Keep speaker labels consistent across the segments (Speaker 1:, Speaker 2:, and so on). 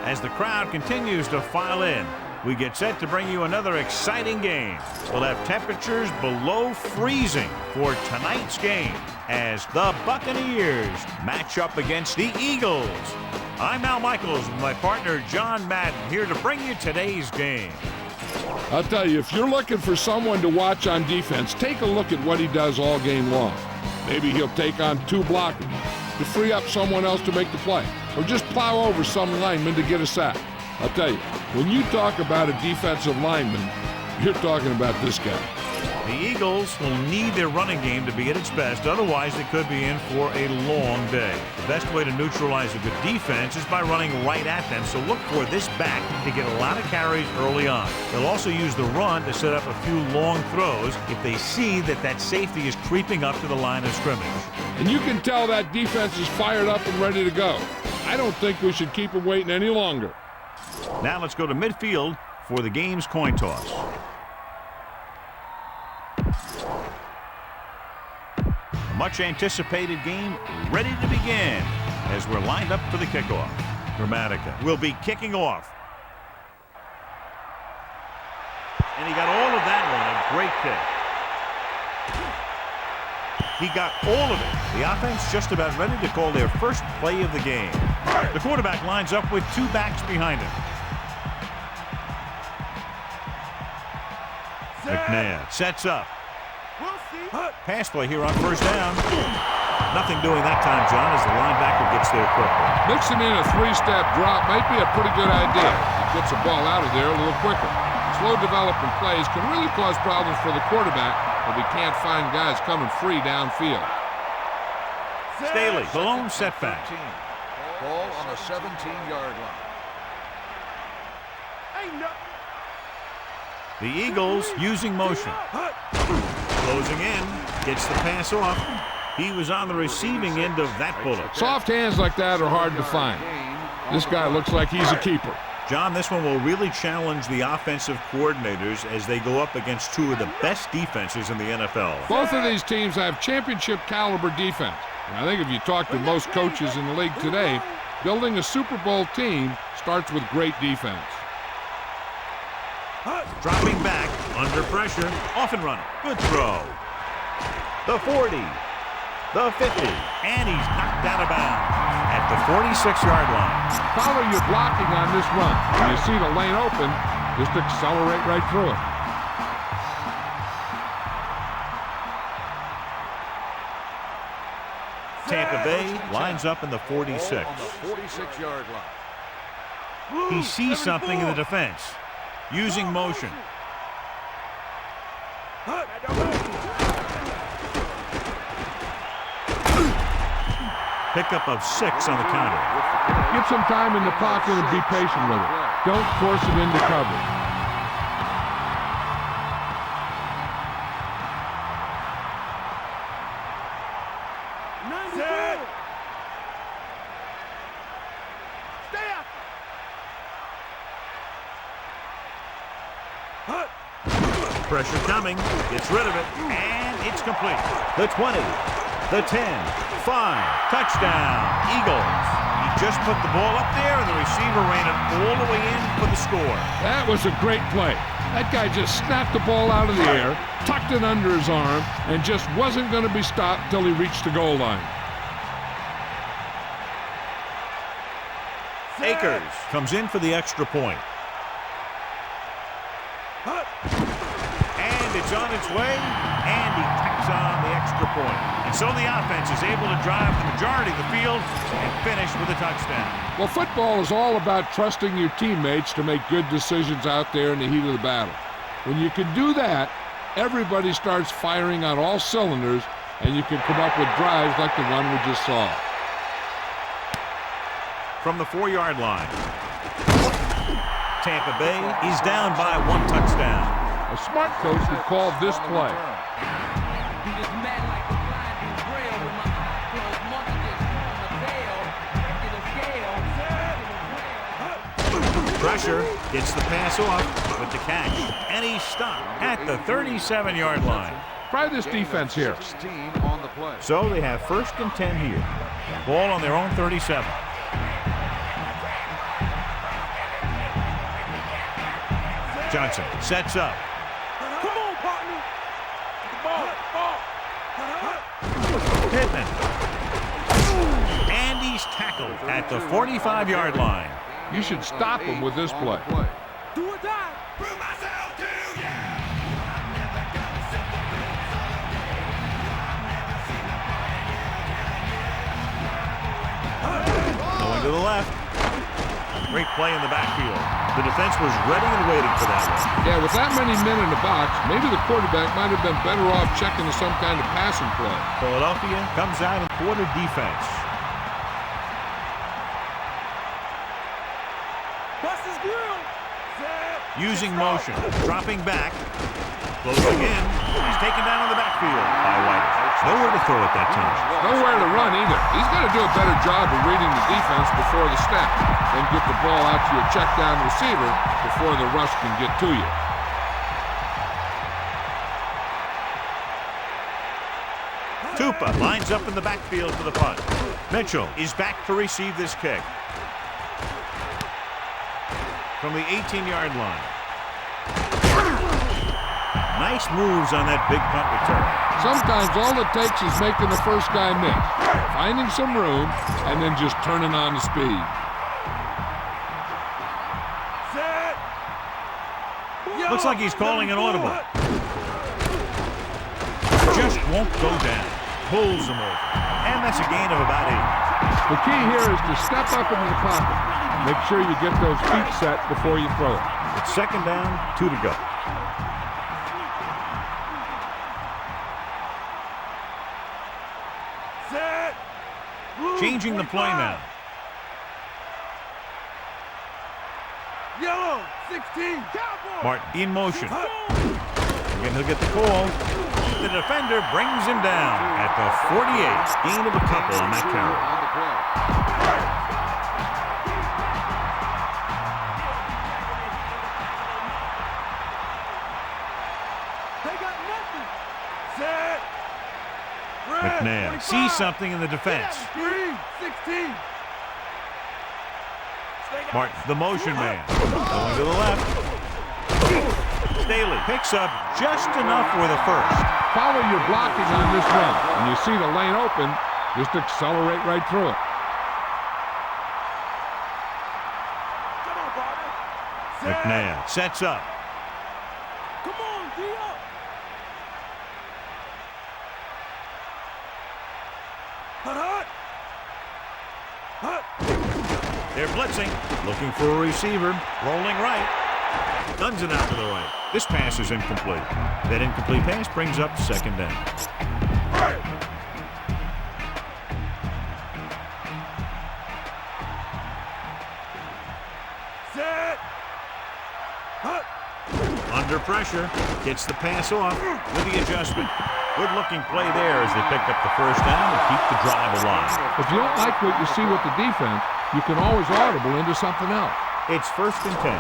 Speaker 1: As the crowd continues to file in, we get set to bring you another exciting game. We'll have temperatures below freezing for tonight's game as the Buccaneers match up against the Eagles. I'm Al Michaels with my partner John Madden here to bring you today's game.
Speaker 2: I'll tell you, if you're looking for someone to watch on defense, take a look at what he does all game long. Maybe he'll take on 2 blockers to free up someone else to make the play, or just plow over some lineman to get a sack. I'll tell you, when you talk about a defensive lineman, you're talking about this guy.
Speaker 1: The Eagles will need their running game to be at its best, otherwise they could be in for a long day. The best way to neutralize a good defense is by running right at them, so look for this back to get a lot of carries early on. They'll also use the run to set up a few long throws if they see that safety is creeping up to the line of scrimmage.
Speaker 2: And you can tell that defense is fired up and ready to go. I don't think we should keep them waiting any longer.
Speaker 1: Now let's go to midfield for the game's coin toss. A much anticipated game ready to begin as we're lined up for the kickoff. Dramatica will be kicking off. And he got all of that one. A great kick. He got all of it. The offense just about ready to call their first play of the game. The quarterback lines up with 2 backs behind him. McNair sets up. Pass play here on first down. Nothing doing that time, John, as the linebacker gets there quickly.
Speaker 2: Mixing in a 3-step drop might be a pretty good idea. He gets the ball out of there a little quicker. Slow developing plays can really cause problems for the quarterback if he can't find guys coming free downfield.
Speaker 1: Staley, the lone setback.
Speaker 3: Ball on the 17-yard line.
Speaker 1: The Eagles using motion. Closing in, gets the pass off. He was on the receiving end of that bullet.
Speaker 2: Soft hands like that are hard to find. This guy looks like he's a keeper.
Speaker 1: John, this one will really challenge the offensive coordinators as they go up against 2 of the best defenses in the NFL.
Speaker 2: Both of these teams have championship caliber defense. And I think if you talk to most coaches in the league today, building a Super Bowl team starts with great defense.
Speaker 1: Dropping back, under pressure, off and running. Good throw. The 40, the 50, and he's knocked out of bounds at the 46-yard line.
Speaker 2: Follow your blocking on this run. When you see the lane open, just accelerate right through it.
Speaker 1: Tampa Bay lines up in the 46.
Speaker 3: On the 46-yard line.
Speaker 1: He sees something in the defense. Using motion. Pickup of 6 on the counter.
Speaker 2: Get some time in the pocket and be patient with it. Don't force it into coverage.
Speaker 1: Pressure coming, gets rid of it, and it's complete. The 20, the 10, 5, touchdown, Eagles. He just put the ball up there, and the receiver ran it all the way in for the score.
Speaker 2: That was a great play. That guy just snapped the ball out of the air, tucked it under his arm, and just wasn't going to be stopped until he reached the goal line.
Speaker 1: Akers comes in for the extra point. And it's on its way, and he tacks on the extra point. And so the offense is able to drive the majority of the field and finish with a touchdown.
Speaker 2: Well, football is all about trusting your teammates to make good decisions out there in the heat of the battle. When you can do that, everybody starts firing on all cylinders, and you can come up with drives like the one we just saw.
Speaker 1: From the 4-yard line, Tampa Bay is down by 1 touchdown.
Speaker 2: A smart coach would call this play.
Speaker 1: Pressure, gets the pass off with the catch, and he's stopped at the 37-yard line.
Speaker 2: Try this defense here.
Speaker 1: So they have 1st and 10 here. Ball on their own 37. Johnson sets up.
Speaker 4: Come on, partner. Ball.
Speaker 1: Pittman. And he's tackled at the 45-yard line.
Speaker 2: You should stop him with this play.
Speaker 4: Do or die.
Speaker 1: Going to the left. Great play in the backfield. The defense was ready and waiting for that one.
Speaker 2: Yeah, with that many men in the box, maybe the quarterback might have been better off checking to some kind of passing play.
Speaker 1: Philadelphia comes out in quarter defense.
Speaker 4: Bust his grill.
Speaker 1: Using motion. Dropping back. Closing in. He's taken down in the backfield by White. Nowhere to throw at that time.
Speaker 2: Nowhere to run either. He's got to do a better job of reading the defense before the snap. Then get the ball out to your check down receiver before the rush can get to you.
Speaker 1: Tupa lines up in the backfield for the punt. Mitchell is back to receive this kick. From the 18-yard line. Nice moves on that big punt return.
Speaker 2: Sometimes all it takes is making the first guy miss, finding some room, and then just turning on the speed.
Speaker 1: Looks like he's calling an audible. Just won't go down. Pulls him over. And that's a gain of about 8.
Speaker 2: The key here is to step up into the pocket. Make sure you get those feet set before you throw it.
Speaker 1: It's second down, 2 to go. Changing the play now.
Speaker 4: Yellow, 16. Cowboy.
Speaker 1: Martin in motion. Again, he'll get the call. The defender brings him down at the 48. Gain of a couple on that carry. McNabb sees something in the defense.
Speaker 4: 16.
Speaker 1: Martin, the motion man, going to the left. Staley picks up just enough for the first.
Speaker 2: Follow your blocking on this run. When you see the lane open, just accelerate right through it.
Speaker 1: McNabb sets up.
Speaker 4: Come on, D up.
Speaker 1: They're blitzing, looking for a receiver, rolling right, guns it out to the right. This pass is incomplete. That incomplete pass brings up second down. Under pressure, gets the pass off with the adjustment. Good-looking play there as they pick up the first down and keep the drive alive.
Speaker 2: If you don't like what you see with the defense, you can always audible into something else.
Speaker 1: It's first and 10.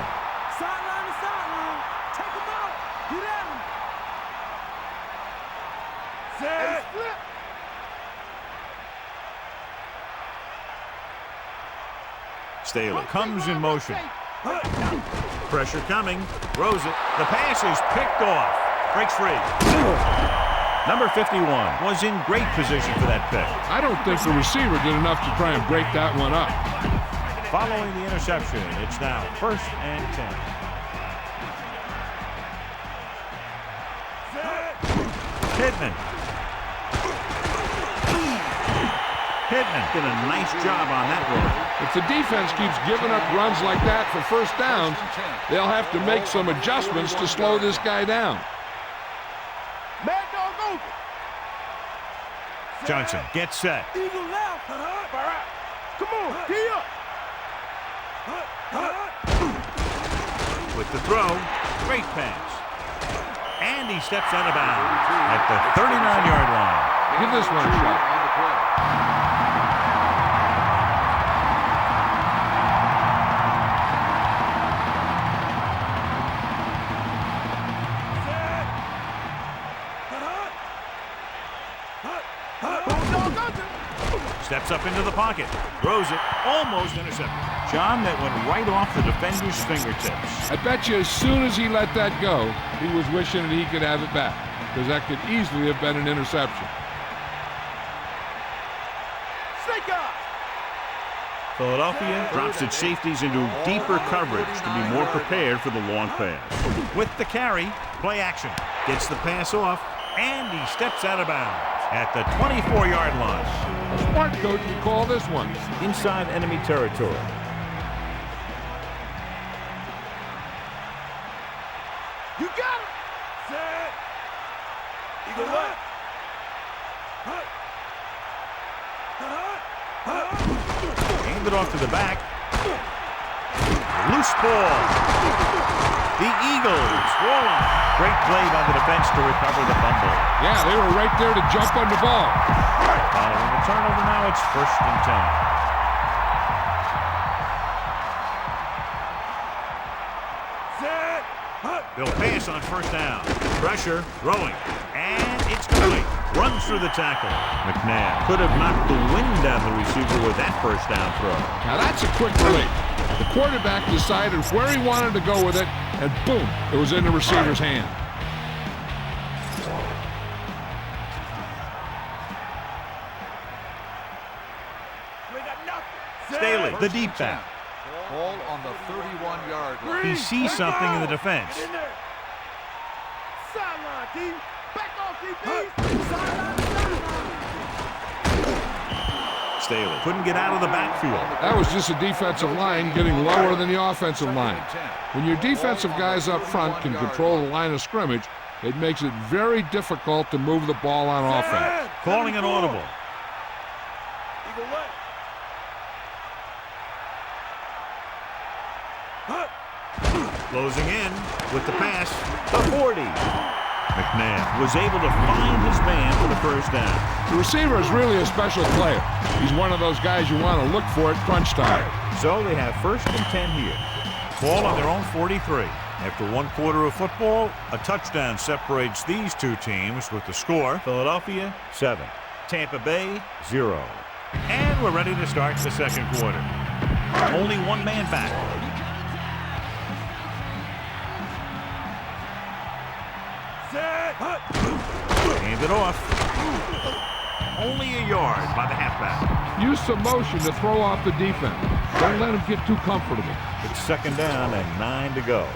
Speaker 4: Sideline to sideline. Take him out. Get at him. Set. Flip.
Speaker 1: Staley comes in motion. Pressure coming. Throws it. The pass is picked off. Breaks free. Number 51 was in great position for that pick.
Speaker 2: I don't think the receiver did enough to try and break that one up.
Speaker 1: Following the interception, it's now first and 10. Pittman. Pittman did a nice job on that one.
Speaker 2: If the defense keeps giving up runs like that for first downs, they'll have to make some adjustments to slow this guy down.
Speaker 4: Mad dog over.
Speaker 1: Johnson gets set.
Speaker 4: Eagle left. Come on, D up.
Speaker 1: With the throw, great pass. And he steps out of bounds at the 39-yard line.
Speaker 2: Give this one a shot.
Speaker 1: Steps up into the pocket. Throws it. Almost intercepted. John, that went right off the defender's fingertips.
Speaker 2: I bet you as soon as he let that go, he was wishing that he could have it back, because that could easily have been an interception.
Speaker 1: Philadelphia drops its safeties into deeper coverage to be more prepared for the long pass. With the carry, play action. Gets the pass off, and he steps out of bounds at the 24-yard line.
Speaker 2: A smart coach would call this one.
Speaker 1: Inside enemy territory.
Speaker 4: You got it. Set. Eagle left.
Speaker 1: Hand it off to the back. Loose ball. The Eagles roll on. Great play by the defense to recover the fumble.
Speaker 2: Yeah, they were right there to jump on the ball.
Speaker 1: Following the turnover, now it's 1st and 10. They'll pass on 1st down. Pressure, throwing, and it's complete. Runs through the tackle. McNabb could have knocked the wind out of the receiver with that 1st down throw.
Speaker 2: Now that's a quick release. The quarterback decided where he wanted to go with it, and boom, it was in the receiver's hand.
Speaker 1: Staley, the deep back.
Speaker 3: Ball on the 31-yard line.
Speaker 1: He sees something in the defense.
Speaker 4: Sideline, D. Back off, DB. Sideline.
Speaker 1: Staley couldn't get out of the backfield.
Speaker 2: That was just a defensive line getting lower than the offensive line. When your defensive guys up front can control the line of scrimmage, it makes it very difficult to move the ball on offense.
Speaker 1: Calling an audible.
Speaker 4: Eagle left.
Speaker 1: Closing in with the pass. The 40. McNabb was able to find his man for the 1st down.
Speaker 2: The receiver is really a special player. He's one of those guys you want to look for at crunch time.
Speaker 1: So they have 1st and 10 here. Ball on their own 43. After 1 quarter of football, a touchdown separates these two teams with the score: Philadelphia 7, Tampa Bay 0. And we're ready to start the 2nd quarter. Only one man back. Hand it off. Only a yard by the halfback.
Speaker 2: Use some motion to throw off the defense. Don't let him get too comfortable.
Speaker 1: It's 2nd down and 9 to go.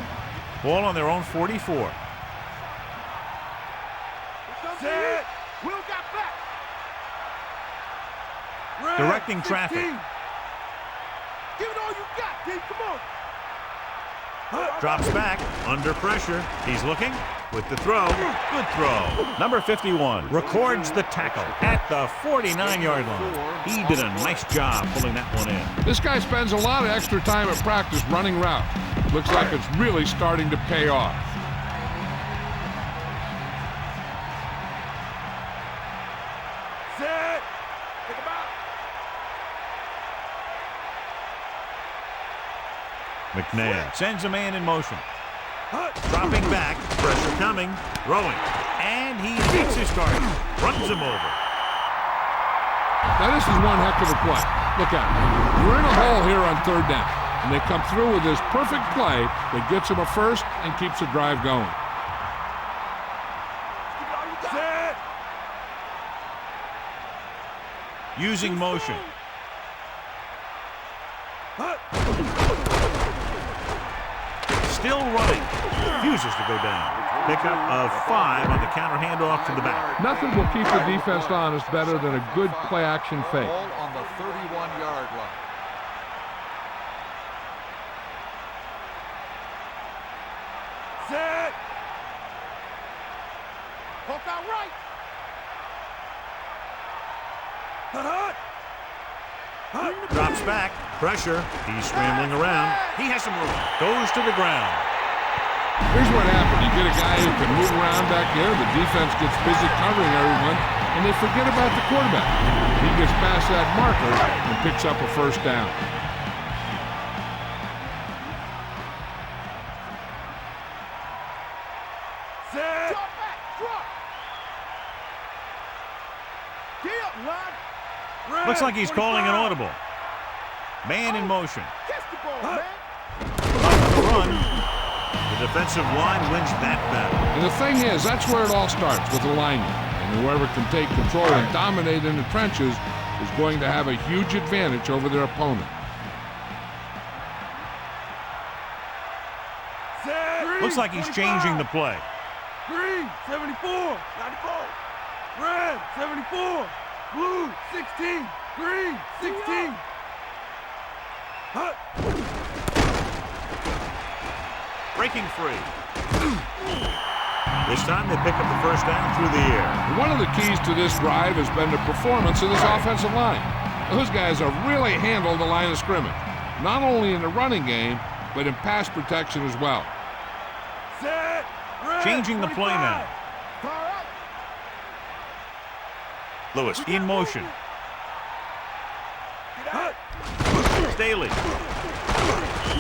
Speaker 1: Ball on their own 44.
Speaker 4: Set. Will got back. Red,
Speaker 1: Directing
Speaker 4: 16.
Speaker 1: traffic.
Speaker 4: Give it all you got, D. Come on.
Speaker 1: Drops back, under pressure. He's looking with the throw. Good throw. Number 51 records the tackle at the 49-yard line. He did a nice job pulling that one in.
Speaker 2: This guy spends a lot of extra time at practice running routes. Looks like it's really starting to pay off.
Speaker 4: Set. Take him out.
Speaker 1: McNabb sends a man in motion. Dropping back, pressure coming, throwing, and he hits his target. Runs him over.
Speaker 2: Now this is one heck of a play. Look at it. We're in a hole here on 3rd down, and they come through with this perfect play that gets them a 1st and keeps the drive going.
Speaker 4: Set.
Speaker 1: Using motion. Still running. Refuses to go down. Pickup of 5 on the counter handoff to the back.
Speaker 2: Nothing will keep the defense honest better than a good play-action fake.
Speaker 3: Ball on the 31-yard line.
Speaker 4: Set. Hook out right.
Speaker 1: Drops back. Pressure. He's scrambling around. He has some room. Goes to the ground.
Speaker 2: Here's what happened. You get a guy who can move around back there. The defense gets busy covering everyone, and they forget about the quarterback. He gets past that marker and picks up a 1st down.
Speaker 4: Set. Drop back. Drop. Get up, line.
Speaker 1: Looks like he's calling an audible. Man in motion.
Speaker 4: Catch
Speaker 1: Run. The defensive line wins that battle.
Speaker 2: And the thing is, that's where it all starts, with alignment. And whoever can take control and dominate in the trenches is going to have a huge advantage over their opponent.
Speaker 1: Looks like he's changing the play.
Speaker 4: Green, 74, 94. Red, 74. Blue, 16. Green, 16. Hut.
Speaker 1: Breaking free. This time they pick up the first down through the air.
Speaker 2: One of the keys to this drive has been the performance of this offensive line. Those guys have really handled the line of scrimmage, not only in the running game, but in pass protection as well.
Speaker 4: Set. Red,
Speaker 1: Changing the play now. Lewis in motion. Staley.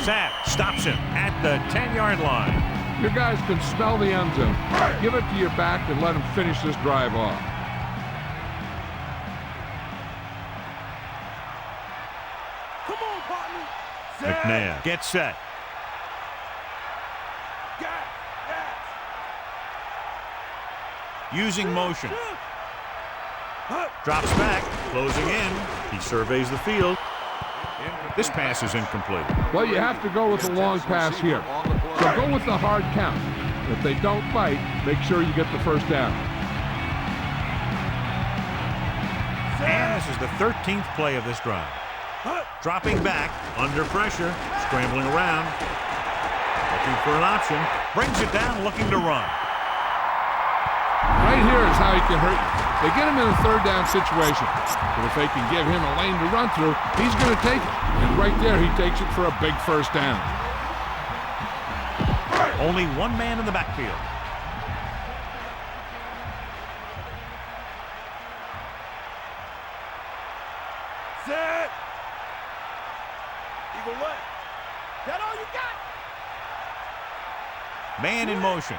Speaker 1: Sapp stops him at the 10-yard line.
Speaker 2: Your guys can smell the end zone. Give it to your back and let them finish this drive off.
Speaker 4: Come on, partner.
Speaker 1: McNair gets set. Using motion. Drops back, closing in. He surveys the field. This pass is incomplete.
Speaker 2: Well, you have to go with a long pass here. So go with the hard count. If they don't bite, make sure you get the first down.
Speaker 1: And this is the 13th play of this drive. Dropping back, under pressure, scrambling around. Looking for an option. Brings it down, looking to run.
Speaker 2: Right here is how he can hurt you. They get him in a third down situation. But if they can give him a lane to run through, he's going to take it. And right there, he takes it for a big first down.
Speaker 1: Only one man in the backfield.
Speaker 4: Set. Eagle left. That all you got?
Speaker 1: Man in motion.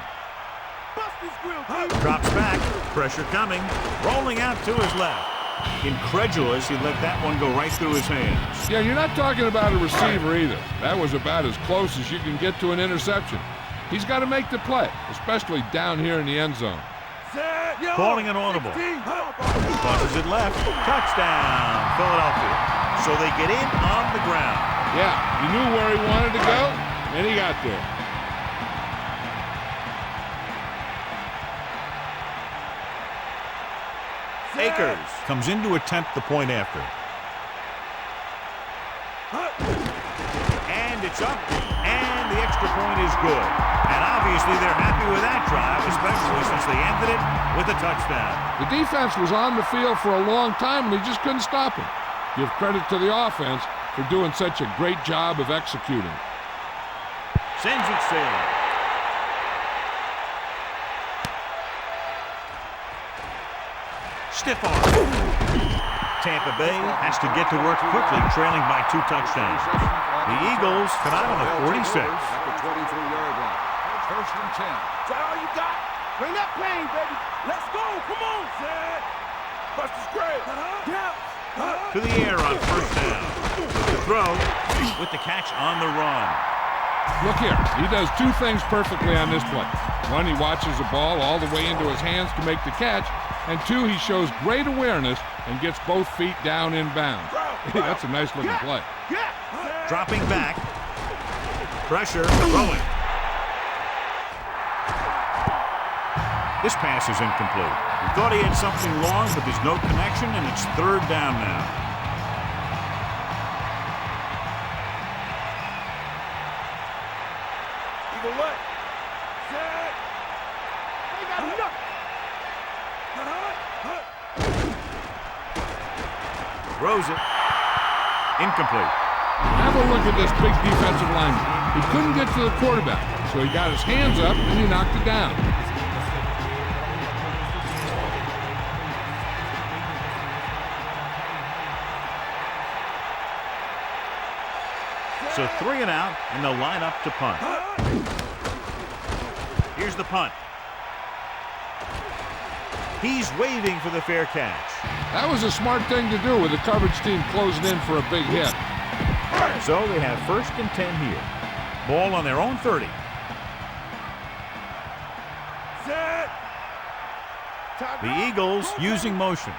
Speaker 4: Bust his grill,
Speaker 1: Drops back. Pressure coming. Rolling out to his left. Incredulous, he let that one go right through his hands.
Speaker 2: Yeah, you're not talking about a receiver either. That was about as close as you can get to an interception. He's got to make the play, especially down here in the end zone.
Speaker 4: Set. Yo,
Speaker 1: Calling an audible.
Speaker 4: 16.
Speaker 1: Tosses it left. Touchdown, Philadelphia. So they get in on the ground.
Speaker 2: Yeah, he knew where he wanted to go, and he got there.
Speaker 1: Akers comes in to attempt the point after. And it's up, and the extra point is good. And obviously they're happy with that drive, especially since they ended it with a touchdown.
Speaker 2: The defense was on the field for a long time, and they just couldn't stop him. Give credit to the offense for doing such a great job of executing.
Speaker 1: Sends it safe. Stiff arm. Tampa Bay has to get to work quickly, trailing by 2 touchdowns. The Eagles come out on the 46.
Speaker 3: At the 23-yard line. First and 10.
Speaker 4: Is that all you got? Bring that plane, baby. Let's go. Come on, Zed. Buster's great.
Speaker 1: To the air on first down. With the throw, with the catch on the run.
Speaker 2: Look here, he does 2 things perfectly on this play. 1, he watches the ball all the way into his hands to make the catch, and 2, he shows great awareness and gets both feet down inbounds. Hey, that's a nice looking play.
Speaker 1: Dropping back. Pressure, throwing. This pass is incomplete. We thought he had something long, but there's no connection, and it's third down now.
Speaker 4: Eagle left. Set. They got enough.
Speaker 1: Throws it. Incomplete.
Speaker 2: Have a look at this big defensive lineman. He couldn't get to the quarterback, so he got his hands up and he knocked it down.
Speaker 1: So 3 and out, and they'll line up to punt. Here's the punt. He's waving for the fair catch.
Speaker 2: That was a smart thing to do with the coverage team closing in for a big hit.
Speaker 1: So they have 1st and 10 here. Ball on their own 30.
Speaker 4: Set.
Speaker 1: The Eagles using motion.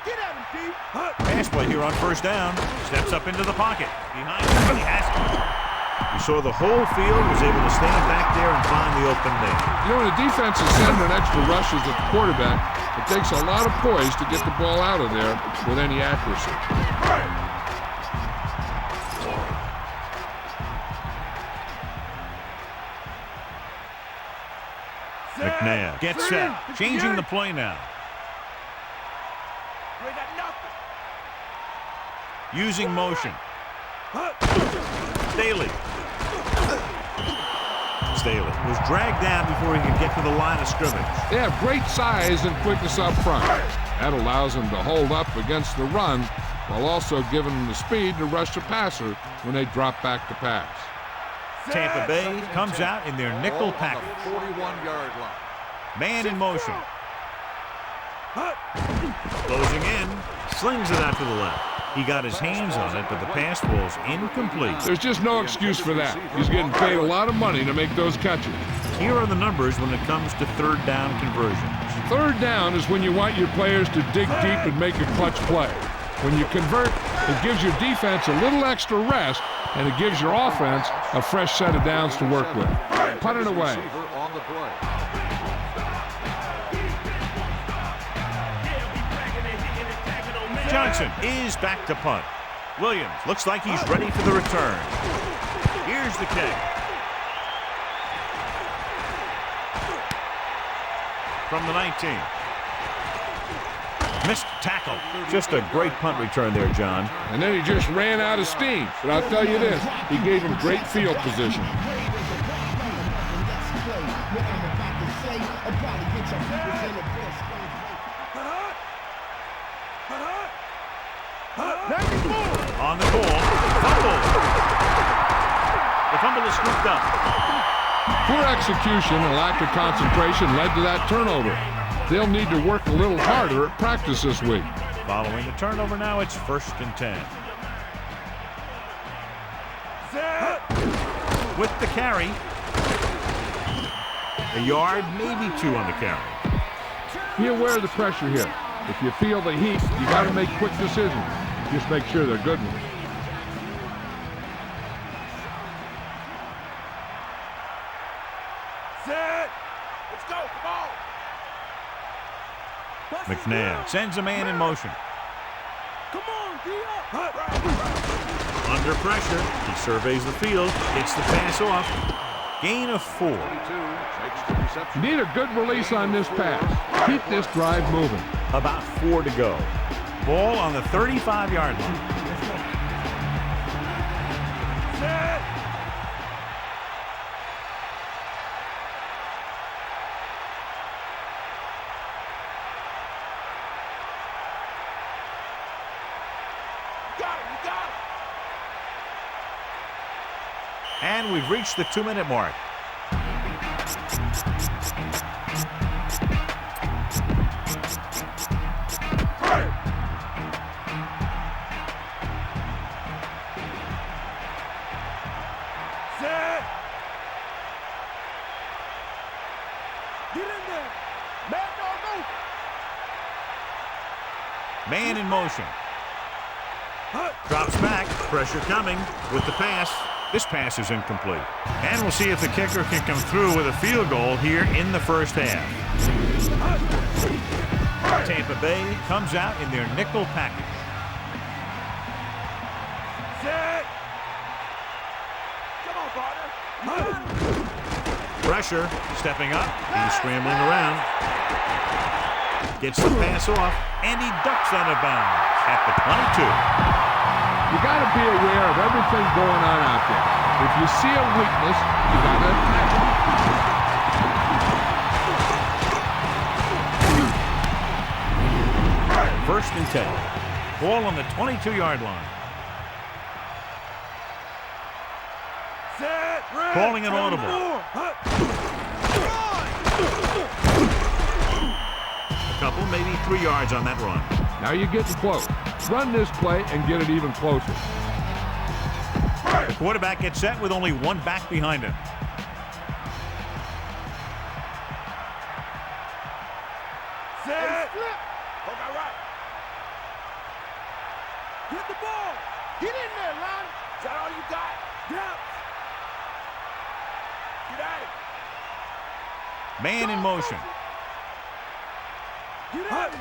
Speaker 4: Get at him, D.
Speaker 1: Pass play here on 1st down. Steps up into the pocket. Behind him, he has it. You saw the whole field was able to stand back there and find the open man.
Speaker 2: You know, when the defense is sending extra rushes at the quarterback, it takes a lot of poise to get the ball out of there with any accuracy.
Speaker 1: McNabb gets set. Changing the play now. Using motion. Staley was dragged down before he could get to the line of scrimmage.
Speaker 2: They have great size and quickness up front. That allows them to hold up against the run while also giving them the speed to rush the passer when they drop back to pass.
Speaker 1: Tampa Bay comes out in their nickel package.
Speaker 3: 41-yard line.
Speaker 1: Man in motion. Closing in. Slings it out to the left. He got his hands on it, but the pass was incomplete.
Speaker 2: There's just no excuse for that. He's getting paid a lot of money to make those catches.
Speaker 1: Here are the numbers when it comes to 3rd down conversions.
Speaker 2: 3rd down is when you want your players to dig deep and make a clutch play. When you convert, it gives your defense a little extra rest, and it gives your offense a fresh set of downs to work with. Punt it away.
Speaker 3: On the play.
Speaker 1: Johnson is back to punt. Williams looks like he's ready for the return. Here's the kick. From the 19. Missed tackle. Just a great punt return there, John.
Speaker 2: And then he just ran out of steam. But I'll tell you this, he gave him great field position.
Speaker 1: On the ball. Fumble. The fumble is scooped up.
Speaker 2: Poor execution and lack of concentration led to that turnover. They'll need to work a little harder at practice this week.
Speaker 1: Following the turnover now, it's 1st and 10. With the carry. A yard, maybe 2 on the carry.
Speaker 2: Be aware of the pressure here. If you feel the heat, you got to make quick decisions. Just make sure they're good ones.
Speaker 4: Set. Let's go. Come on.
Speaker 1: McNabb sends a man in motion.
Speaker 4: Come on, D.
Speaker 1: Under pressure, he surveys the field, gets the pass off. Gain of 4.
Speaker 2: You need a good release on this pass. Keep this drive moving.
Speaker 1: About 4 to go. Ball on the 35-yard line.
Speaker 4: Set. You got it.
Speaker 1: And we've reached the 2-minute mark.
Speaker 4: Set. Get in there. Mad dog, go.
Speaker 1: Man in motion. Drops back. Pressure coming with the pass. This pass is incomplete. And we'll see if the kicker can come through with a field goal here in the 1st half. Tampa Bay comes out in their nickel package.
Speaker 4: Set. Come on, partner.
Speaker 1: Pressure, stepping up. He's scrambling around. Gets the pass off, and he ducks out of bounds at the 22.
Speaker 2: You got to be aware of everything going on out there. If you see a weakness, you got to attack
Speaker 1: it. 1st and 10. Ball on the 22-yard line.
Speaker 4: Set.
Speaker 1: Calling an audible. A couple, maybe 3 yards on that run.
Speaker 2: Now you're getting close. Run this play and get it even closer.
Speaker 1: The quarterback gets set with only one back behind him.
Speaker 4: Set. Flip. Okay, right. Get the ball. Get in there, Lon. Is that all you got? Yeah. Get at it.
Speaker 1: Man in motion.
Speaker 4: Get at it.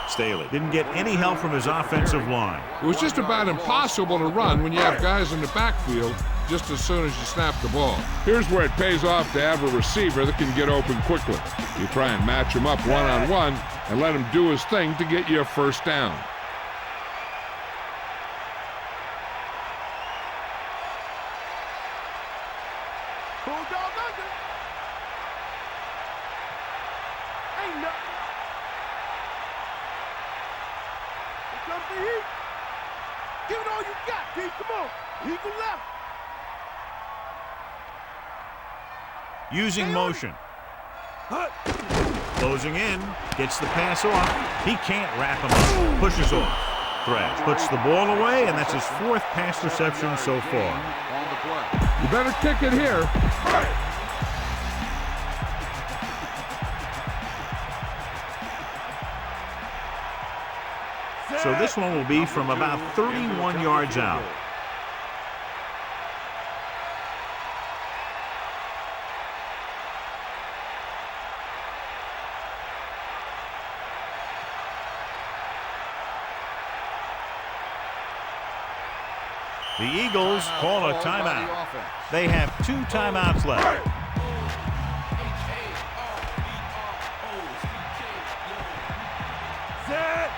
Speaker 1: Staley didn't get any help from his offensive line.
Speaker 2: It was just about impossible to run when you have guys in the backfield just as soon as you snap the ball. Here's where it pays off to have a receiver that can get open quickly. You try and match him up one-on-one and let him do his thing to get you a first down.
Speaker 4: Bulldog under. Ain't nothing. Here comes the heat. Give it all you got, D. Come on. Eagle left.
Speaker 1: Using motion.
Speaker 4: Hut.
Speaker 1: Closing in. Gets the pass off. He can't wrap him up. Pushes off. Thresh puts the ball away, and that's his fourth pass reception so far.
Speaker 3: On the play.
Speaker 2: You better kick it here.
Speaker 1: So this one will be from about 31 yards out. The Eagles call a timeout. They have 2 timeouts left.
Speaker 4: Set.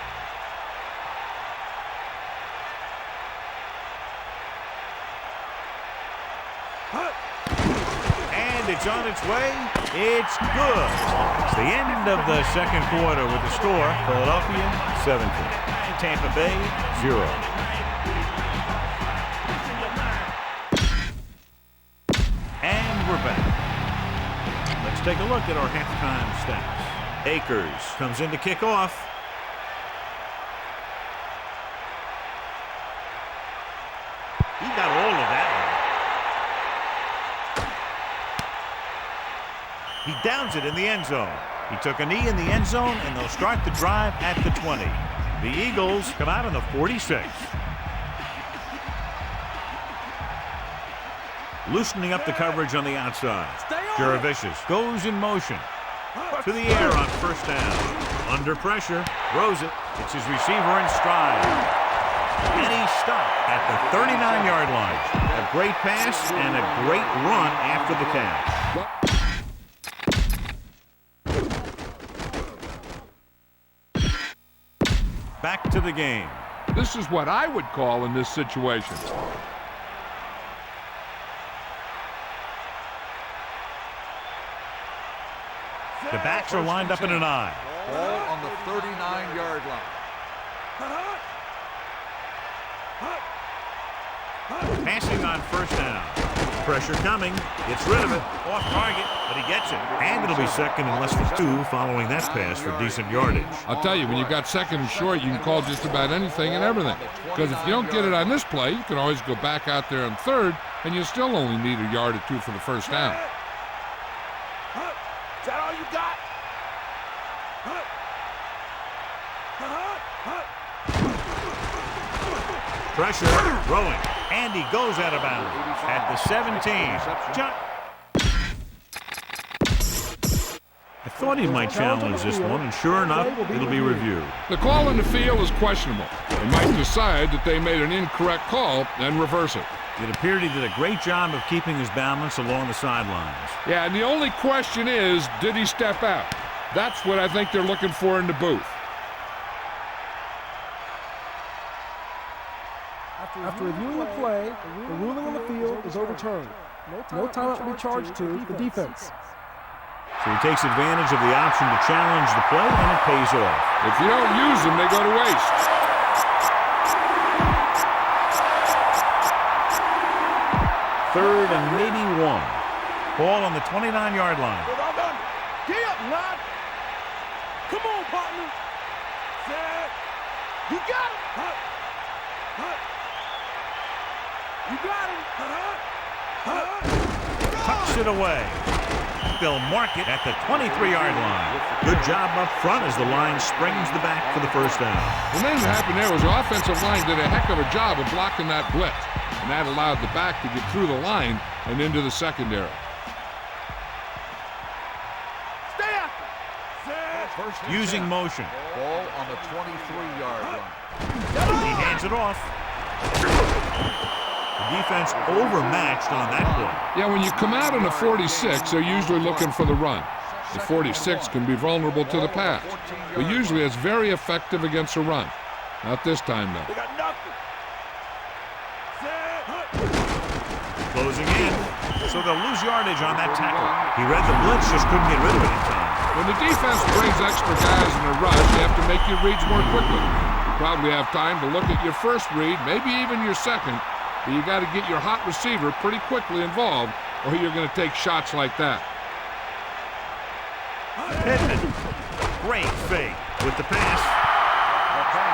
Speaker 4: Hut.
Speaker 1: And it's on its way. It's good. It's the end of the second quarter with the score. Philadelphia 17. Tampa Bay 0. And we're back. Let's take a look at our halftime stats. Akers comes in to kick off. He got all of that one. He downs it in the end zone. He took a knee in the end zone, and they'll start the drive at the 20. The Eagles come out on the 46. Loosening up the coverage on the outside. Jaravicius goes in motion. To the air on first down. Under pressure. Throws it. It's his receiver in stride. And he stopped at the 39-yard line. A great pass and a great run after the catch. Back to the game.
Speaker 2: This is what I would call in this situation.
Speaker 1: The backs are lined up in an I.
Speaker 3: Ball on the 39-yard line.
Speaker 1: Passing on first down. Pressure coming. Gets rid of it. Off target, but he gets it. And it'll be second and less than 2 following that pass for decent yardage.
Speaker 2: I'll tell you, when you got second and short, you can call just about anything and everything. Because if you don't get it on this play, you can always go back out there on third, and you still only need a yard or 2 for the first down.
Speaker 4: Is that all you got?
Speaker 1: Pressure, throwing, and he goes out of bounds at the 17. I thought he might challenge this one, and sure enough, it'll be reviewed.
Speaker 2: The call in the field is questionable. They might decide that they made an incorrect call and reverse it.
Speaker 1: It appeared he did a great job of keeping his balance along the sidelines.
Speaker 2: Yeah, and the only question is, did he step out? That's what I think they're looking for in the booth.
Speaker 5: After reviewing the play, the ruling on the field is overturned. No timeout will be charged to the defense.
Speaker 1: So he takes advantage of the option to challenge the play, and it pays off.
Speaker 2: If you don't use them, they go to waste.
Speaker 1: Third and maybe 1. Ball on the 29-yard line.
Speaker 4: Get up, lad. Come on, partner. Set. You got it. You got him.
Speaker 1: Tucks it away. They'll mark it at the 23-yard line. Good job up front as the line springs the back for the first down.
Speaker 2: The thing that happened there was the offensive line did a heck of a job of blocking that blitz, and that allowed the back to get through the line and into the secondary.
Speaker 4: Stay after.
Speaker 1: Using motion.
Speaker 3: Ball on the 23-yard line.
Speaker 1: He hands it off. The defense overmatched on that play.
Speaker 2: Yeah, when you come out in a 46, they're usually looking for the run. The 46 can be vulnerable to the pass, but usually it's very effective against a run. Not this time, though.
Speaker 4: They got nothing.
Speaker 1: Closing in, so they'll lose yardage on that tackle. He read the blitz, just couldn't get rid of it in time.
Speaker 2: When the defense brings extra guys in a rush, you have to make your reads more quickly. You probably have time to look at your first read, maybe even your second, but you got to get your hot receiver pretty quickly involved, or you're going to take shots like that.
Speaker 1: Pittman, great fake with the pass.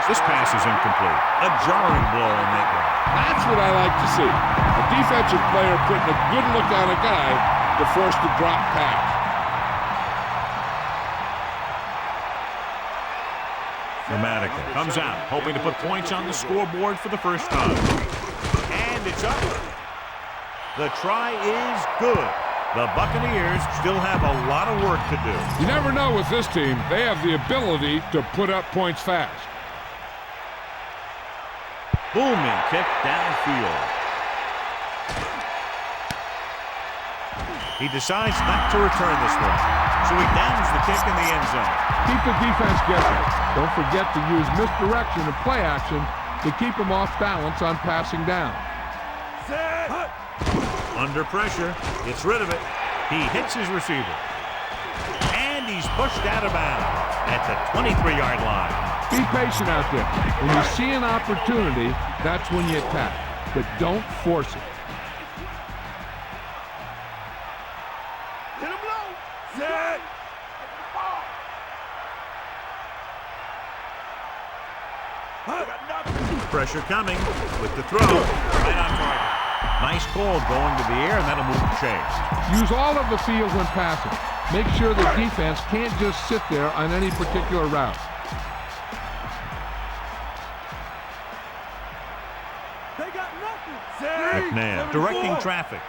Speaker 1: This pass is incomplete. A jarring blow on that one.
Speaker 2: That's what I like to see. A defensive player putting a good look on a guy to force the drop pass.
Speaker 1: Dramatically comes out, hoping to put points on the scoreboard for the first time. And it's up. The try is good. The Buccaneers still have a lot of work to do.
Speaker 2: You never know with this team. They have the ability to put up points fast.
Speaker 1: Booming kick downfield. He decides not to return this one, so he downs the kick in the end zone.
Speaker 2: Keep the defense guessing. Don't forget to use misdirection and play action to keep them off balance on passing down.
Speaker 1: Under pressure, gets rid of it. He hits his receiver. And he's pushed out of bounds at the 23-yard line.
Speaker 2: Be patient out there. When you see an opportunity, that's when you attack. But don't force it.
Speaker 4: Hit him low. Set.
Speaker 1: Pressure coming with the throw. Right on target. Nice call going to the air, and that'll move the chains.
Speaker 2: Use all of the field when passing. Make sure the defense can't just sit there on any particular route.
Speaker 4: They got nothing.
Speaker 1: McNabb directing traffic.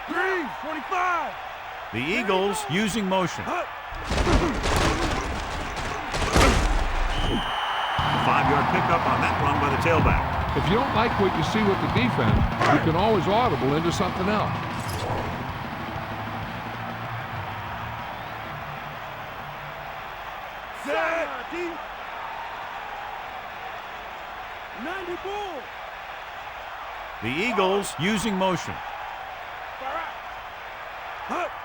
Speaker 4: 25.
Speaker 1: The Eagles using motion. 5-yard pickup on that run by the tailback.
Speaker 2: If you don't like what you see with the defense, you can always audible into something else.
Speaker 4: Set. 90 bull.
Speaker 1: The Eagles using motion.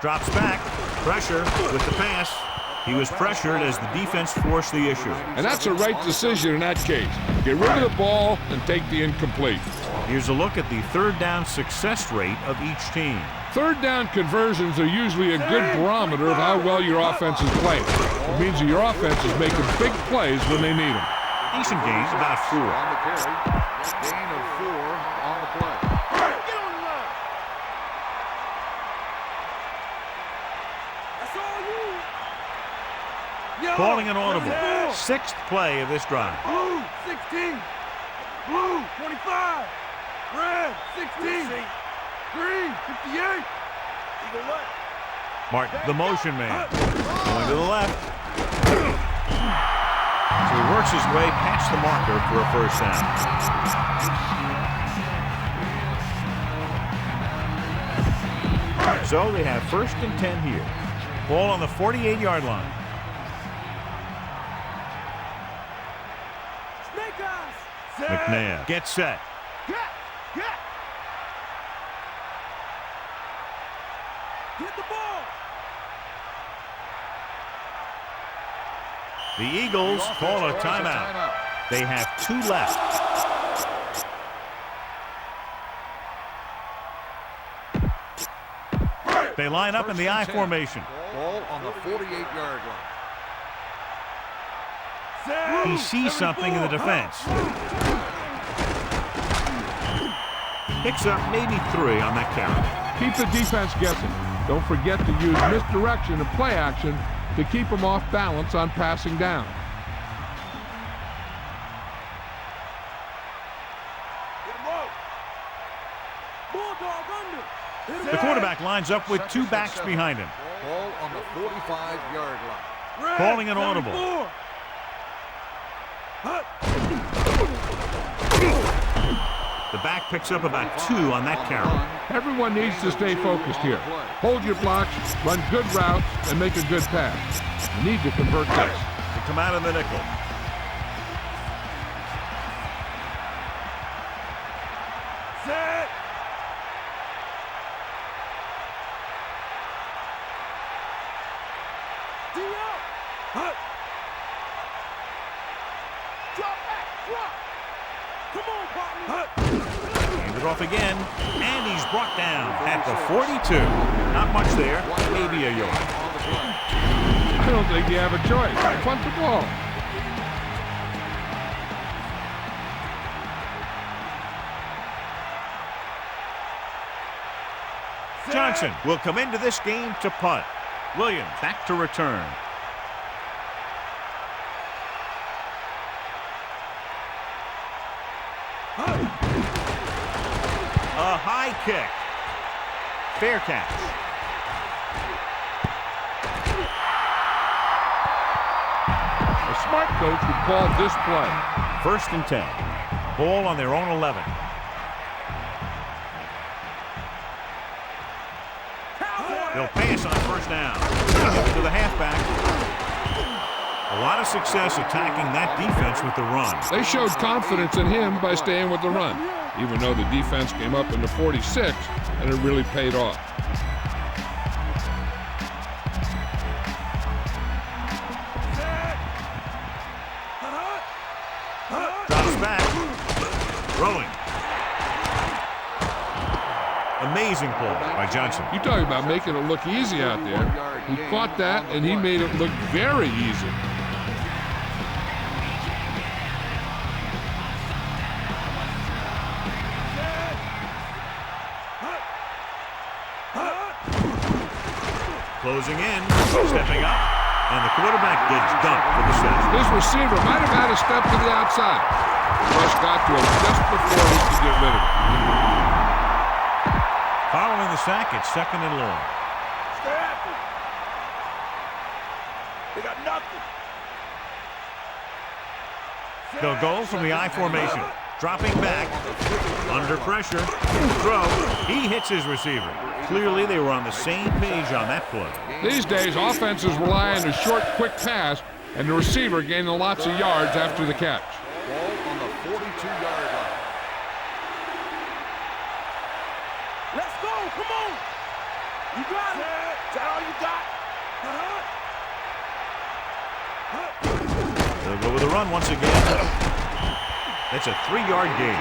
Speaker 1: Drops back. Pressure with the pass. He was pressured as the defense forced the issue.
Speaker 2: And that's a right decision in that case. Get rid of the ball and take the incomplete.
Speaker 1: Here's a look at the third down success rate of each team.
Speaker 2: Third down conversions are usually a good barometer of how well your offense is playing. It means that your offense is making big plays when they need them.
Speaker 1: Decent gains, about 4.
Speaker 3: On the carry. Gain of 4 on the play.
Speaker 4: Get on the line. That's all you.
Speaker 1: Calling an audible. 6th play of this drive.
Speaker 4: Blue, 16. Blue, 25. Red, 16. Green, 58. Eagle left.
Speaker 1: Martin, the motion man. Going to the left. So he works his way past the marker for a first down. So they have 1st and 10 here. Ball on the 48-yard line. McNabb gets set.
Speaker 4: Get the ball.
Speaker 1: The Eagles call a timeout. They have 2 left. They line up in the I formation.
Speaker 3: Ball on the 48-yard line.
Speaker 1: He sees something in the defense. Picks up maybe 3 on that carry.
Speaker 2: Keep the defense guessing. Don't forget to use misdirection and play action to keep them off balance on passing down.
Speaker 1: The quarterback lines up with 2 backs behind him.
Speaker 3: Ball on the 45-yard line.
Speaker 1: Calling an audible. The back picks up about 2 on that carry.
Speaker 2: Everyone needs to stay focused here. Hold your blocks, run good routes, and make a good pass. You need to convert this.
Speaker 1: They come out of the nickel.
Speaker 4: Set. Drop back, drop. Come on, partner.
Speaker 1: Hand it off again, and he's brought down at the 42. Not much there, maybe a yard.
Speaker 2: I don't think you have a choice. Punt the ball.
Speaker 1: Johnson will come into this game to punt. Williams back to return. A high kick. Fair catch.
Speaker 2: A smart coach would call this play.
Speaker 1: 1st and 10. Ball on their own 11. They'll pass on 1st down. To the halfback. A lot of success attacking that defense with the run.
Speaker 2: They showed confidence in him by staying with the run, even though the defense came up in the 46, and it really paid off.
Speaker 1: Drops back. Throwing. Amazing play by Johnson.
Speaker 2: You talk about making it look easy out there. He caught that, and he made it look very easy.
Speaker 1: Closing in, stepping up, and the quarterback gets dumped for the sack.
Speaker 2: His receiver might have had a step to the outside. Rush got to him just before he could get rid of it.
Speaker 1: Following the sack, it's 2nd and long.
Speaker 4: Stay after. They got nothing.
Speaker 1: They'll go from the I formation. Dropping back, under pressure, throw. He hits his receiver. Clearly, they were on the same page on that play.
Speaker 2: These days, offenses rely on a short, quick pass, and the receiver gaining lots of yards after the catch.
Speaker 3: Ball on the 42-yard line.
Speaker 4: Let's go, come on. You got it. Is that all you got?
Speaker 1: They'll go with a run once again. That's a 3-yard gain.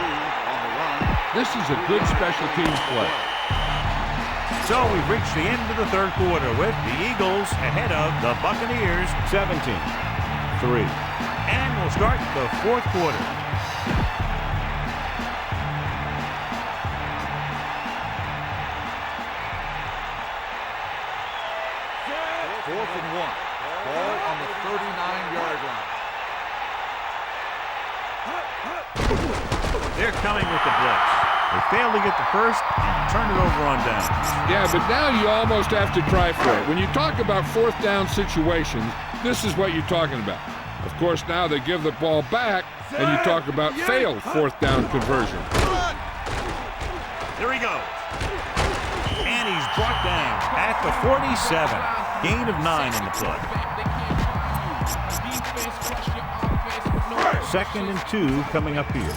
Speaker 2: This is a good special teams play.
Speaker 1: So we've reached the end of the 3rd quarter with the Eagles ahead of the Buccaneers 17-3. And we'll start the 4th quarter.
Speaker 3: Fourth and 1. Ball on the 39-yard line.
Speaker 1: They're coming with the blitz. They failed to get the first and turn it over on downs.
Speaker 2: Yeah, but now you almost have to try for it. When you talk about 4th down situations, this is what you're talking about. Of course, now they give the ball back, and you talk about failed 4th down conversion.
Speaker 1: There he goes. And he's brought down at the 47. Gain of 9 in the play. 2nd and 2 coming up here.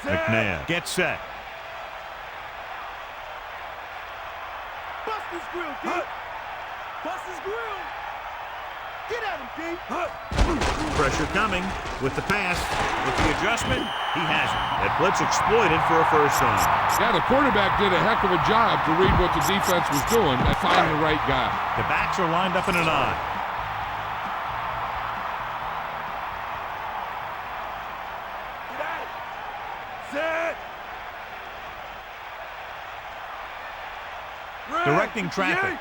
Speaker 1: McNabb gets set.
Speaker 4: Bust his grill, dude. Bust his grill. Get at him, D.
Speaker 1: Pressure coming with the pass. With the adjustment, he has it. That blitz exploited for a first down.
Speaker 2: Yeah, the quarterback did a heck of a job to read what the defense was doing and find the right guy.
Speaker 1: The backs are lined up in an eye.
Speaker 4: Get at it. Set.
Speaker 1: Directing traffic.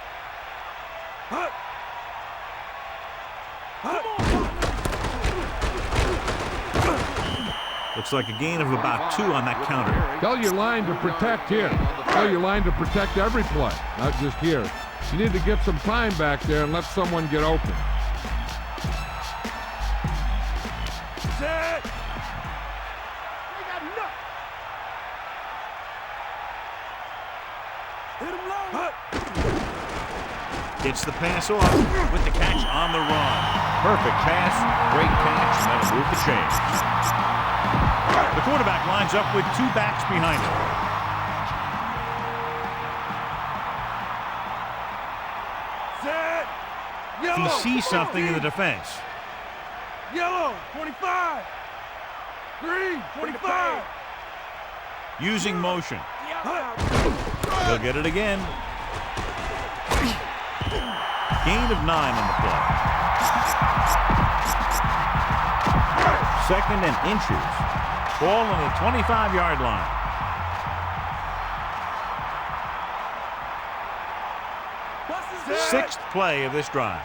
Speaker 1: Looks like a gain of about 2 on that counter.
Speaker 2: Tell your line to protect here. Tell your line to protect every play, not just here. You need to get some time back there and let someone get open.
Speaker 4: Set. They got enough. Hit him low.
Speaker 1: Gets the pass off with the catch on the run. Perfect pass, great catch, and that'll move the chains. The quarterback lines up with 2 backs behind him.
Speaker 4: Set. Yellow.
Speaker 1: He sees something in the defense.
Speaker 4: Yellow. 25. Green. 25.
Speaker 1: Using motion. He'll get it again. Gain of 9 on the play. 2nd and inches. Ball on the 25-yard line. Sixth play of this drive.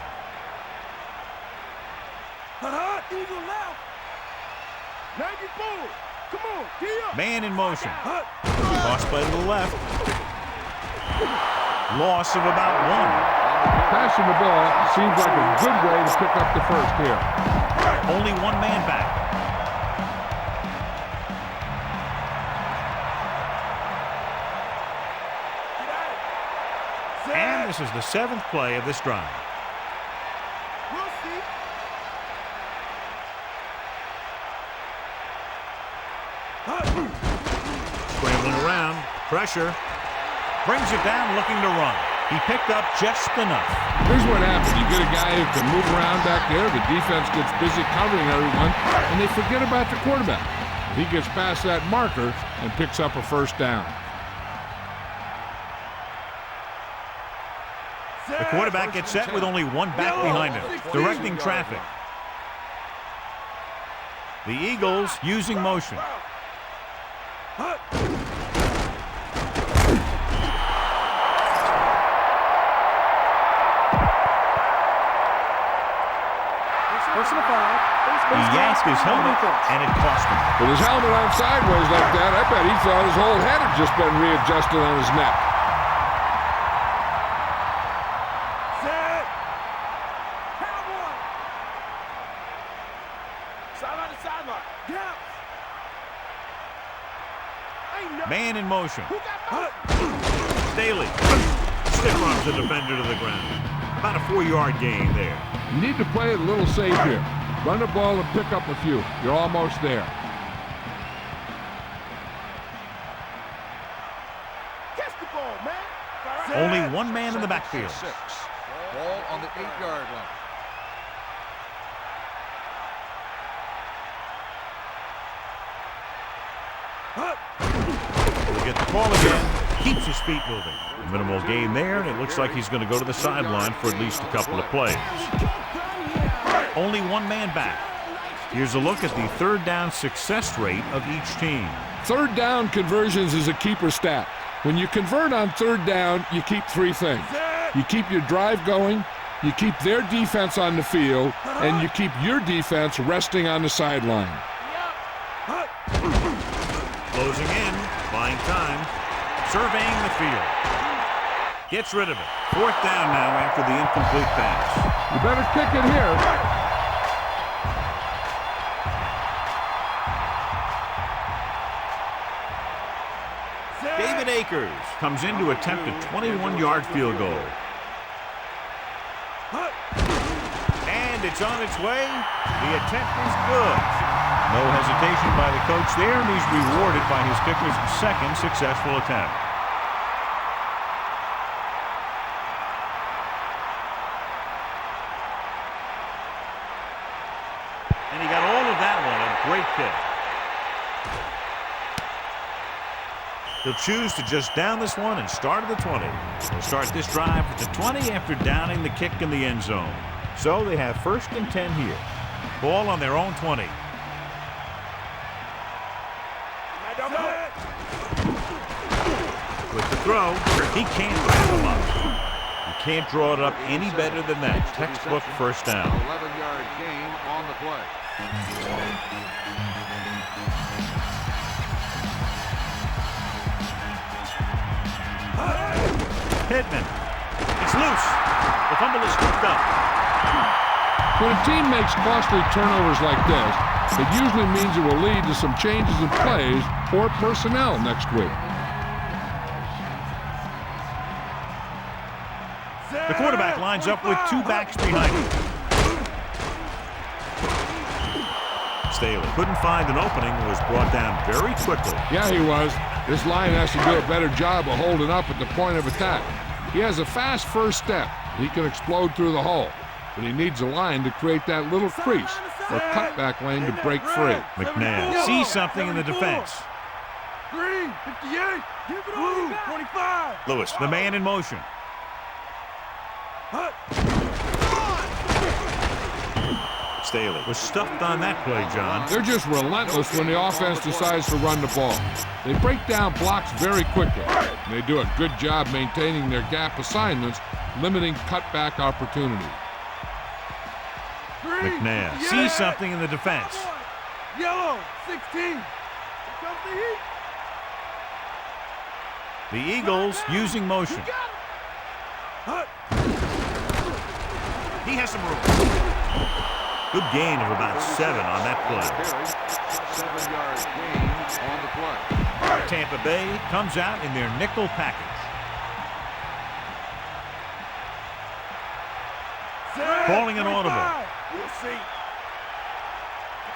Speaker 4: Eagle left. 94. Come on, D up.
Speaker 1: Man in motion. Cross play to the left. Loss of about 1.
Speaker 2: Passing the ball seems like a good way to pick up the first here.
Speaker 1: Only 1 man back. And this is the 7th play of this drive.
Speaker 4: We'll see.
Speaker 1: Scrambling around. Pressure. Brings it down looking to run. He picked up just enough.
Speaker 2: Here's what happens. You get a guy who can move around back there. The defense gets busy covering everyone, and they forget about the quarterback. He gets past that marker and picks up a first down.
Speaker 1: The quarterback gets set with only 1 back behind him, directing traffic. The Eagles using motion.
Speaker 5: Personal foul.
Speaker 1: He yanked his helmet, and it cost him.
Speaker 2: With his helmet on sideways like that, I bet he thought his whole head had just been readjusted on his neck.
Speaker 4: Set. Cowboy. Sideline to sideline. Yeah.
Speaker 1: Man in motion.
Speaker 4: Who got
Speaker 1: Staley stiff arms the defender to the ground. About a 4-yard gain there.
Speaker 2: You need to play it a little safe here. Run the ball and pick up a few. You're almost there.
Speaker 4: Catch the ball, man.
Speaker 1: Only 1 man in the backfield.
Speaker 3: 6. Ball on the 8-yard line.
Speaker 1: He'll get the call again. Keeps his feet moving. Minimal gain there, and it looks like he's going to go to the sideline for at least a couple of plays. Only 1 man back. Here's a look at the 3rd down success rate of each team.
Speaker 2: 3rd down conversions is a keeper stat. When you convert on 3rd down, you keep 3 things. You keep your drive going, you keep their defense on the field, and you keep your defense resting on the sideline.
Speaker 1: Closing in, buying time, surveying the field. Gets rid of it. 4th down now after the incomplete pass.
Speaker 2: You better kick it here.
Speaker 1: David Akers comes in to attempt a 21-yard field goal. And it's on its way. The attempt is good. No hesitation by the coach there, and he's rewarded by his kicker's 2nd successful attempt. great kick. He'll choose to just down this one and start at the 20. They'll start this drive at the 20 after downing the kick in the end zone. So they have 1st and 10 here. Ball on their own 20. With the throw, he can't wrap him up. You can't draw it up any better than that. Textbook first down.
Speaker 3: 11-yard gain on the play.
Speaker 1: Pittman. It's loose. The fumble is scooped up.
Speaker 2: When a team makes costly turnovers like this, it usually means it will lead to some changes in plays or personnel next week.
Speaker 1: The quarterback lines up with 2 backs behind him. Staley couldn't find an opening and was brought down very quickly.
Speaker 2: Yeah, he was. This line has to do a better job of holding up at the point of attack. He has a fast first step. He can explode through the hole, but he needs a line to create that little crease or cutback lane to break free.
Speaker 1: McNabb sees something in the defense.
Speaker 4: 58, blue, 25.
Speaker 1: Lewis, the man in motion. Staley was stuffed on that play, John.
Speaker 2: They're just relentless when the offense decides to run the ball. They break down blocks very quickly. They do a good job maintaining their gap assignments, limiting cutback opportunity.
Speaker 1: McNabb sees something in the defense.
Speaker 4: Yellow, 16. Here comes the heat.
Speaker 1: The Eagles using motion. He has some room. Good gain of about 7 on that play.
Speaker 3: 7-yard gain on the play.
Speaker 1: Tampa Bay comes out in their nickel package. Calling an audible.
Speaker 4: We'll see.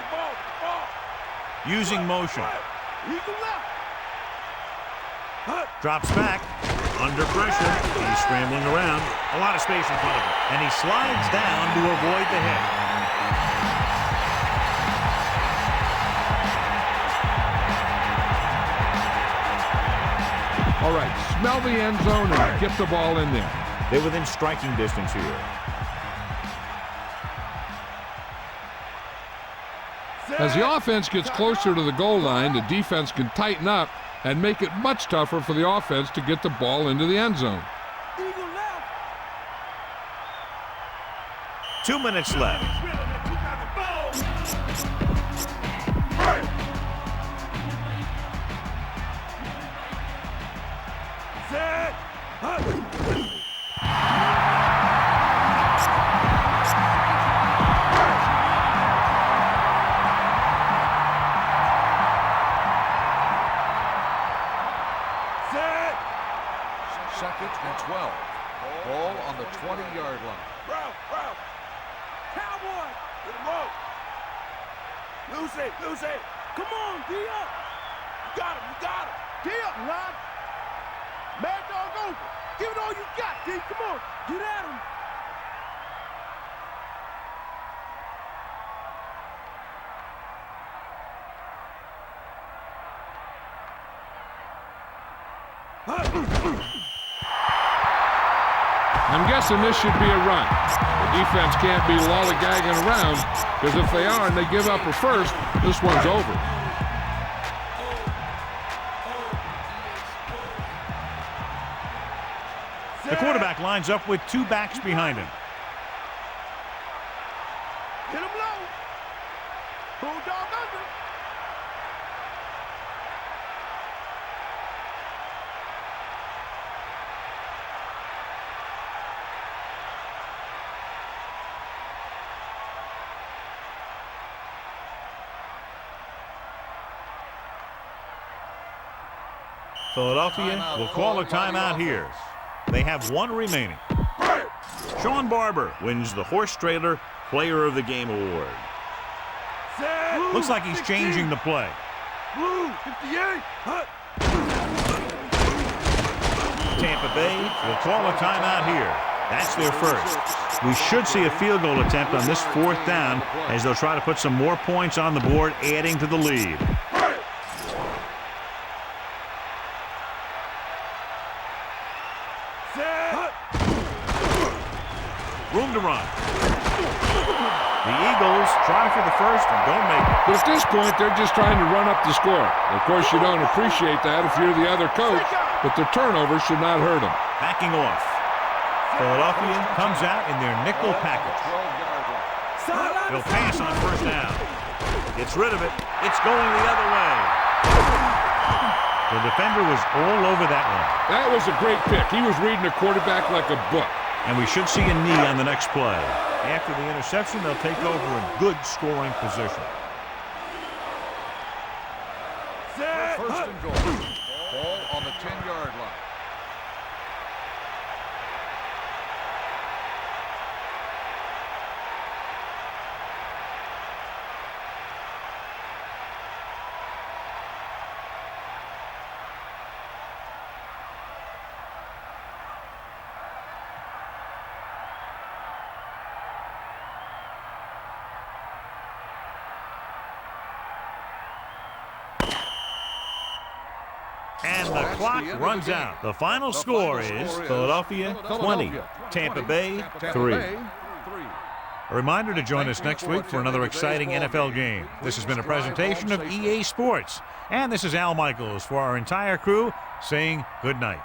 Speaker 4: The ball.
Speaker 1: Using motion.
Speaker 4: Eagle left.
Speaker 1: Drops back. Under pressure. He's scrambling around. A lot of space in front of him. And he slides down to avoid the hit.
Speaker 2: All right, smell the end zone and get the ball in there.
Speaker 1: They're within striking distance here.
Speaker 2: As the offense gets closer to the goal line, the defense can tighten up and make it much tougher for the offense to get the ball into the end zone.
Speaker 1: 2 minutes left.
Speaker 3: Second and 12. Ball on the 20-yard line.
Speaker 4: Route. Cowboy. Get him up. Lose it. Come on, D up. You got him. D up, Ron. Mad dog over. Give it all you got, D. Come on. Get at him.
Speaker 2: I'm guessing this should be a run. The defense can't be lollygagging around, because if they are and they give up a first, this one's over.
Speaker 1: The quarterback lines up with 2 backs behind him.
Speaker 4: Hit him low. Bulldog under.
Speaker 1: Philadelphia will call a timeout here. They have 1 remaining. Sean Barber wins the Horse Trailer Player of the Game award. Looks like he's changing the play.
Speaker 4: Blue, 58.
Speaker 1: Tampa Bay will call a timeout here. That's their first. We should see a field goal attempt on this 4th down as they'll try to put some more points on the board, adding to the lead. Room to run. The Eagles try for the first and don't make it.
Speaker 2: But at this point, they're just trying to run up the score. Of course, you don't appreciate that if you're the other coach, but the turnover should not hurt them.
Speaker 1: Backing off. Philadelphia comes out in their nickel package. They'll pass on 1st down. Gets rid of it. It's going the other way. The defender was all over that one.
Speaker 2: That was a great pick. He was reading the quarterback like a book.
Speaker 1: And we should see a knee on the next play. After the interception, they'll take over a good scoring position.
Speaker 3: First and goal. Ball on the 10-yard line.
Speaker 1: And the clock runs out. The final score is Philadelphia 20, Tampa Bay 3. A reminder to join us next week for another exciting NFL game. This has been a presentation of EA Sports. And this is Al Michaels for our entire crew saying good night.